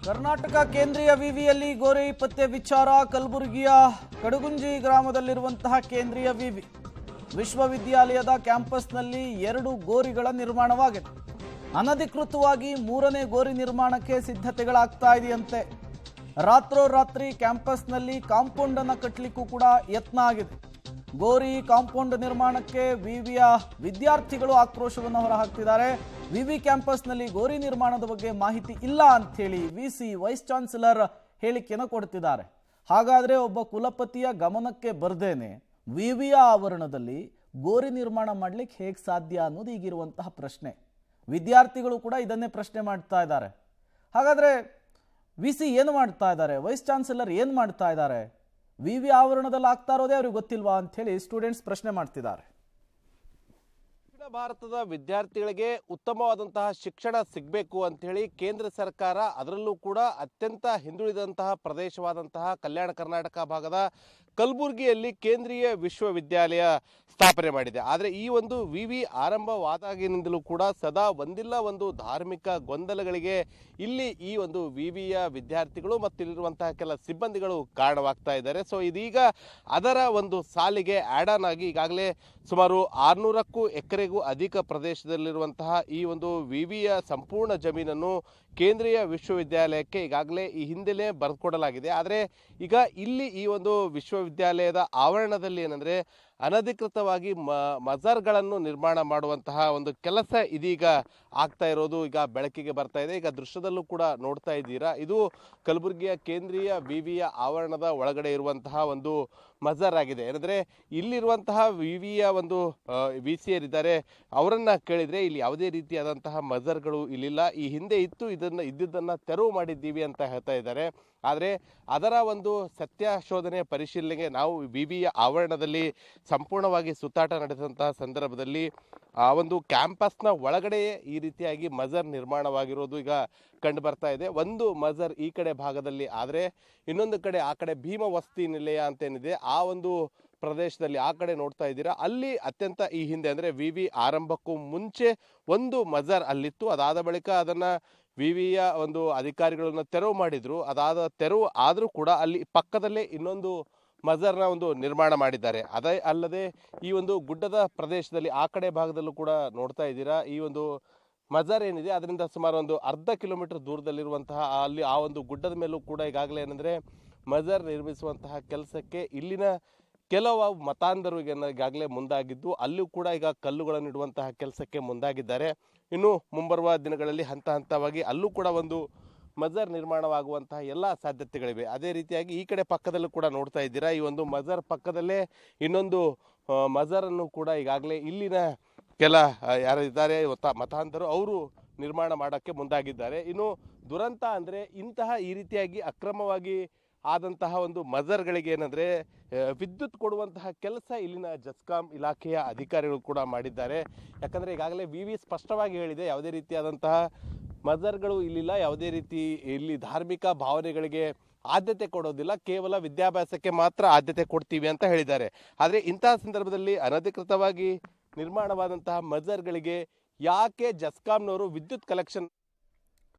ಕರ್ನಾಟಕ ಕೇಂದ್ರೀಯ ವಿವಿಯಲ್ಲಿ ಗೋರಿ ಪತ್ತೆ ವಿಚಾರ. ಕಲಬುರಗಿಯ ಕಡಗುಂಜಿ ಗ್ರಾಮದಲ್ಲಿರುವಂತಹ ಕೇಂದ್ರೀಯ ವಿವಿ ವಿಶ್ವವಿದ್ಯಾಲಯದ ಕ್ಯಾಂಪಸ್ನಲ್ಲಿ 2 ಗೋರಿಗಳ ನಿರ್ಮಾಣವಾಗಿದೆ. ಅನಧಿಕೃತವಾಗಿ 3ನೇ ಗೋರಿ ನಿರ್ಮಾಣಕ್ಕೆ ಸಿದ್ಧತೆಗಳಾಗ್ತಾ ಇದೆಯಂತೆ. ರಾತ್ರೋರಾತ್ರಿ ಕ್ಯಾಂಪಸ್ನಲ್ಲಿ ಕಾಂಪೌಂಡ್ ಅನ್ನು ಕಟ್ಟಲಿಕ್ಕೂ ಕೂಡ ಯತ್ನ ಆಗಿದೆ. ಗೋರಿ ಕಾಂಪೌಂಡ್ ನಿರ್ಮಾಣಕ್ಕೆ ವಿವಿಯ ವಿದ್ಯಾರ್ಥಿಗಳು ಆಕ್ರೋಶವನ್ನು ಹೊರಹಾಕ್ತಿದ್ದಾರೆ. ವಿವಿ ಕ್ಯಾಂಪಸ್ನಲ್ಲಿ ಗೋರಿ ನಿರ್ಮಾಣದ ಬಗ್ಗೆ ಮಾಹಿತಿ ಇಲ್ಲ ಅಂತ ಹೇಳಿ ವಿಸಿ ವೈಸ್ ಚಾನ್ಸಲರ್ ಹೇಳಿಕೆಯನ್ನು ಕೊಡ್ತಿದ್ದಾರೆ. ಹಾಗಾದ್ರೆ ಒಬ್ಬ ಕುಲಪತಿಯ ಗಮನಕ್ಕೆ ಬರ್ದೇನೆ ವಿವಿಯ ಆವರಣದಲ್ಲಿ ಗೋರಿ ನಿರ್ಮಾಣ ಮಾಡ್ಲಿಕ್ಕೆ ಹೇಗೆ ಸಾಧ್ಯ ಅನ್ನೋದು ಈಗಿರುವಂತಹ ಪ್ರಶ್ನೆ. ವಿದ್ಯಾರ್ಥಿಗಳು ಕೂಡ ಇದನ್ನೇ ಪ್ರಶ್ನೆ ಮಾಡ್ತಾ ಇದ್ದಾರೆ. ಹಾಗಾದ್ರೆ ವಿಸಿ ಏನು ಮಾಡ್ತಾ ಇದ್ದಾರೆ, ವೈಸ್ ಚಾನ್ಸಲರ್ ಏನು ಮಾಡ್ತಾ ಇದ್ದಾರೆ, ವಿವಿ ಆವರಣದಲ್ಲಿ ಆಗ್ತಾ ಇರೋದೇ ಅವ್ರಿಗೆ ಗೊತ್ತಿಲ್ವಾ ಅಂತ ಹೇಳಿ ಸ್ಟೂಡೆಂಟ್ಸ್ ಪ್ರಶ್ನೆ ಮಾಡ್ತಿದ್ದಾರೆ. ದಕ್ಷಿಣ ಭಾರತದ ವಿದ್ಯಾರ್ಥಿಗಳಿಗೆ ಉತ್ತಮವಾದಂತಹ ಶಿಕ್ಷಣ ಸಿಗಬೇಕು ಅಂತ ಹೇಳಿ ಕೇಂದ್ರ ಸರ್ಕಾರ, ಅದರಲ್ಲೂ ಕೂಡ ಅತ್ಯಂತ ಹಿಂದುಳಿದಂತಹ ಪ್ರದೇಶವಾದಂತಹ ಕಲ್ಯಾಣ ಕರ್ನಾಟಕ ಭಾಗದ ಕಲಬುರಗಿಯಲ್ಲಿ ಕೇಂದ್ರೀಯ ವಿಶ್ವವಿದ್ಯಾಲಯ ಸ್ಥಾಪನೆ ಮಾಡಿದೆ. ಆದರೆ ಈ ಒಂದು ವಿವಿ ಆರಂಭವಾದಾಗಿನಿಂದಲೂ ಕೂಡ ಸದಾ ಒಂದಿಲ್ಲ ಒಂದು ಧಾರ್ಮಿಕ ಗೊಂದಲಗಳಿಗೆ ಇಲ್ಲಿ ಈ ಒಂದು ವಿವಿಯ ವಿದ್ಯಾರ್ಥಿಗಳು ಮತ್ತು ಇಲ್ಲಿರುವಂತಹ ಕೆಲ ಸಿಬ್ಬಂದಿಗಳು ಕಾರಣವಾಗ್ತಾ ಇದ್ದಾರೆ. ಸೊ ಇದೀಗ ಅದರ ಒಂದು ಸಾಲಿಗೆ ಆ್ಯಡ್ ಆನ್ ಆಗಿ ಈಗಾಗಲೇ ಸುಮಾರು 600ಕ್ಕೂ ಎಕರೆಗೂ ಅಧಿಕ ಪ್ರದೇಶದಲ್ಲಿರುವಂತಹ ಈ ಒಂದು ವಿವಿಯ ಸಂಪೂರ್ಣ ಜಮೀನನ್ನು ಕೇಂದ್ರೀಯ ವಿಶ್ವವಿದ್ಯಾಲಯಕ್ಕೆ ಈಗಾಗಲೇ ಈ ಹಿಂದೆಲೇ ಬರೆದುಕೊಡಲಾಗಿದೆ. ಆದರೆ ಈಗ ಇಲ್ಲಿ ಈ ಒಂದು ವಿಶ್ವವಿದ್ಯಾಲಯದ ಆವರಣದಲ್ಲಿ ಏನಂದರೆ ಅನಧಿಕೃತವಾಗಿ ಮಜಾರ್ಗಳನ್ನು ನಿರ್ಮಾಣ ಮಾಡುವಂತಹ ಒಂದು ಕೆಲಸ ಇದೀಗ ಆಗ್ತಾ ಇರೋದು ಈಗ ಬೆಳಕಿಗೆ ಬರ್ತಾ ಇದೆ. ಈಗ ದೃಶ್ಯದಲ್ಲೂ ಕೂಡ ನೋಡ್ತಾ ಇದ್ದೀರಾ, ಇದು ಕಲಬುರಗಿಯ ಕೇಂದ್ರೀಯ ವಿವಿಯ ಆವರಣದ ಒಳಗಡೆ ಇರುವಂತಹ ಒಂದು ಮಜಾರ್ ಆಗಿದೆ. ಏನಂದರೆ ಇಲ್ಲಿರುವಂತಹ ವಿವಿಯ ಒಂದು ವಿಸಿಯರಿದ್ದಾರೆ, ಅವರನ್ನು ಕೇಳಿದರೆ ಇಲ್ಲಿ ಯಾವುದೇ ರೀತಿಯಾದಂತಹ ಮಜಾರ್ಗಳು ಇಲ್ಲಿಲ್ಲ, ಈ ಹಿಂದೆ ಇತ್ತು, ಇದ್ದಿದ್ದನ್ನು ತೆರವು ಮಾಡಿದ್ದೀವಿ ಅಂತ ಹೇಳ್ತಾ ಇದ್ದಾರೆ. ಆದರೆ ಅದರ ಒಂದು ಸತ್ಯಾಶೋಧನೆ ಪರಿಶೀಲನೆಗೆ ನಾವು ವಿವಿಯ ಆವರಣದಲ್ಲಿ ಸಂಪೂರ್ಣವಾಗಿ ಸುತ್ತಾಟ ನಡೆದಂತಹ ಸಂದರ್ಭದಲ್ಲಿ ಆ ಒಂದು ಕ್ಯಾಂಪಸ್ನ ಒಳಗಡೆಯೇ ಈ ರೀತಿಯಾಗಿ ಮಜರ್ ನಿರ್ಮಾಣವಾಗಿರೋದು ಈಗ ಕಂಡು ಬರ್ತಾ ಇದೆ. ಒಂದು ಮಜರ್ ಈ ಕಡೆ ಭಾಗದಲ್ಲಿ ಆದರೆ ಇನ್ನೊಂದು ಕಡೆ ಆ ಕಡೆ ಭೀಮ ವಸತಿ ನಿಲಯ ಅಂತೇನಿದೆ ಆ ಒಂದು ಪ್ರದೇಶದಲ್ಲಿ ಆ ಕಡೆ ನೋಡ್ತಾ ಇದ್ದೀರಾ, ಅಲ್ಲಿ ಅತ್ಯಂತ ಈ ಹಿಂದೆ ಅಂದರೆ ವಿವಿ ಆರಂಭಕ್ಕೂ ಮುಂಚೆ ಒಂದು ಮಜರ್ ಅಲ್ಲಿತ್ತು. ಅದಾದ ಬಳಿಕ ಅದನ್ನು ವಿವಿಯ ಒಂದು ಅಧಿಕಾರಿಗಳನ್ನು ತೆರವು ಮಾಡಿದ್ರು. ಅದಾದ ತೆರವು ಆದರೂ ಕೂಡ ಅಲ್ಲಿ ಪಕ್ಕದಲ್ಲೇ ಇನ್ನೊಂದು ಮಜರ್ನ ಒಂದು ನಿರ್ಮಾಣ ಮಾಡಿದ್ದಾರೆ. ಅದೇ ಅಲ್ಲದೆ ಈ ಒಂದು ಗುಡ್ಡದ ಪ್ರದೇಶದಲ್ಲಿ ಆ ಕಡೆ ಭಾಗದಲ್ಲೂ ಕೂಡ ನೋಡ್ತಾ ಇದ್ದೀರಾ, ಈ ಒಂದು ಮಜಾರ್ ಏನಿದೆ ಅದರಿಂದ ಸುಮಾರು ಒಂದು ಅರ್ಧ ಕಿಲೋಮೀಟರ್ ದೂರದಲ್ಲಿರುವಂತಹ ಅಲ್ಲಿ ಆ ಒಂದು ಗುಡ್ಡದ ಮೇಲೂ ಕೂಡ ಈಗಾಗಲೇ ಏನಂದರೆ ಮಜಾರ್ ನಿರ್ಮಿಸುವಂತಹ ಕೆಲಸಕ್ಕೆ ಇಲ್ಲಿನ ಕೆಲವು ಮತಾಂಧರು ಈಗಾಗಲೇ ಮುಂದಾಗಿದ್ದು ಅಲ್ಲೂ ಕೂಡ ಈಗ ಕಲ್ಲುಗಳನ್ನು ಇಡುವಂತಹ ಕೆಲಸಕ್ಕೆ ಮುಂದಾಗಿದ್ದಾರೆ. ಇನ್ನು ಮುಂಬರುವ ದಿನಗಳಲ್ಲಿ ಹಂತ ಹಂತವಾಗಿ ಅಲ್ಲೂ ಕೂಡ ಒಂದು ಮಜಾರ್ ನಿರ್ಮಾಣವಾಗುವಂತಹ ಎಲ್ಲ ಸಾಧ್ಯತೆಗಳಿವೆ. ಅದೇ ರೀತಿಯಾಗಿ ಈ ಕಡೆ ಪಕ್ಕದಲ್ಲೂ ಕೂಡ ನೋಡ್ತಾ ಇದ್ದೀರಾ, ಈ ಒಂದು ಮಜಾರ್ ಪಕ್ಕದಲ್ಲೇ ಇನ್ನೊಂದು ಮಜಾರನ್ನು ಕೂಡ ಈಗಾಗಲೇ ಇಲ್ಲಿನ ಕೆಲ ಯಾರಿದ್ದಾರೆ ಮತಾಂಧರು ಅವರು ನಿರ್ಮಾಣ ಮಾಡೋಕ್ಕೆ ಮುಂದಾಗಿದ್ದಾರೆ. ಇನ್ನು ದುರಂತ ಅಂದರೆ ಇಂತಹ ಈ ರೀತಿಯಾಗಿ ಅಕ್ರಮವಾಗಿ ಆದಂತಹ ಒಂದು ಮಜರ್ಗಳಿಗೆ ಏನಂದರೆ ವಿದ್ಯುತ್ ಕೊಡುವಂತಹ ಕೆಲಸ ಇಲ್ಲಿನ ಜಸ್ಕಾಂ ಇಲಾಖೆಯ ಅಧಿಕಾರಿಗಳು ಕೂಡ ಮಾಡಿದ್ದಾರೆ. ಯಾಕಂದರೆ ಈಗಾಗಲೇ ವಿವಿ ಸ್ಪಷ್ಟವಾಗಿ ಹೇಳಿದೆ, ಯಾವುದೇ ರೀತಿಯಾದಂತಹ ಮಜರ್ಗಳು ಇಲ್ಲಿಲ್ಲ, ಯಾವುದೇ ರೀತಿ ಇಲ್ಲಿ ಧಾರ್ಮಿಕ ಭಾವನೆಗಳಿಗೆ ಆದ್ಯತೆ ಕೊಡೋದಿಲ್ಲ, ಕೇವಲ ವಿದ್ಯಾಭ್ಯಾಸಕ್ಕೆ ಮಾತ್ರ ಆದ್ಯತೆ ಕೊಡ್ತೀವಿ ಅಂತ ಹೇಳಿದ್ದಾರೆ. ಆದರೆ ಇಂತಹ ಸಂದರ್ಭದಲ್ಲಿ ಅನಧಿಕೃತವಾಗಿ ನಿರ್ಮಾಣವಾದಂತಹ ಮಜರ್ಗಳಿಗೆ ಯಾಕೆ ಜಸ್ಕಾಂನವರು ವಿದ್ಯುತ್ ಕಲೆಕ್ಷನ್